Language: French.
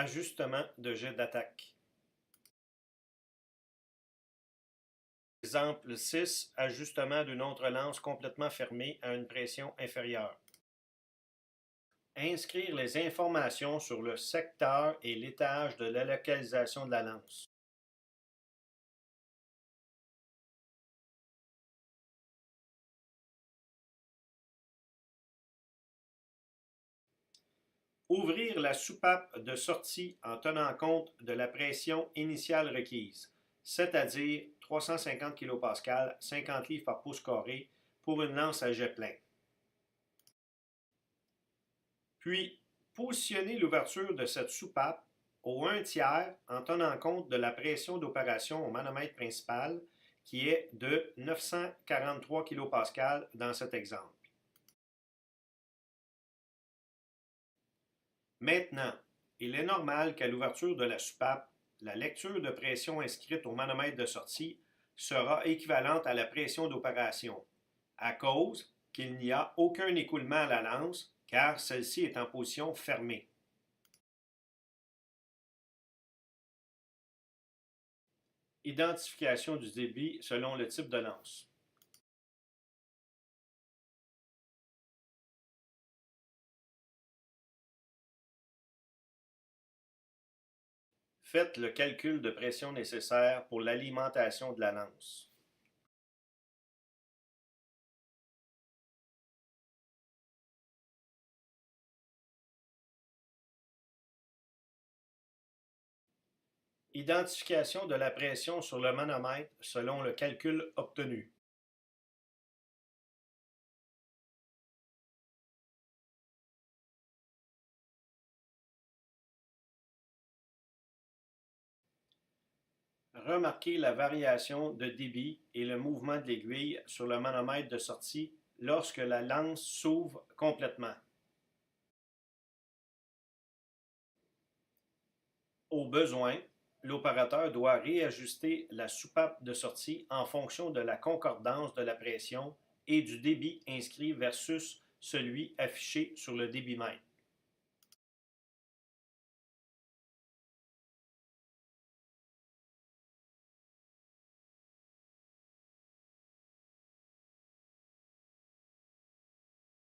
Ajustement de jet d'attaque. Exemple 6. Ajustement d'une autre lance complètement fermée à une pression inférieure. Inscrire les informations sur le secteur et l'étage de la localisation de la lance. Ouvrir la soupape de sortie en tenant compte de la pression initiale requise, c'est-à-dire 350 kPa, 50 livres par pouce carré pour une lance à jet plein. Puis, positionner l'ouverture de cette soupape au 1/3 en tenant compte de la pression d'opération au manomètre principal qui est de 943 kPa dans cet exemple. Maintenant, il est normal qu'à l'ouverture de la soupape, la lecture de pression inscrite au manomètre de sortie sera équivalente à la pression d'opération, à cause qu'il n'y a aucun écoulement à la lance car celle-ci est en position fermée. Identification du débit selon le type de lance. Faites le calcul de pression nécessaire pour l'alimentation de la lance. Identification de la pression sur le manomètre selon le calcul obtenu. Remarquez la variation de débit et le mouvement de l'aiguille sur le manomètre de sortie lorsque la lance s'ouvre complètement. Au besoin, l'opérateur doit réajuster la soupape de sortie en fonction de la concordance de la pression et du débit inscrit versus celui affiché sur le débitmètre.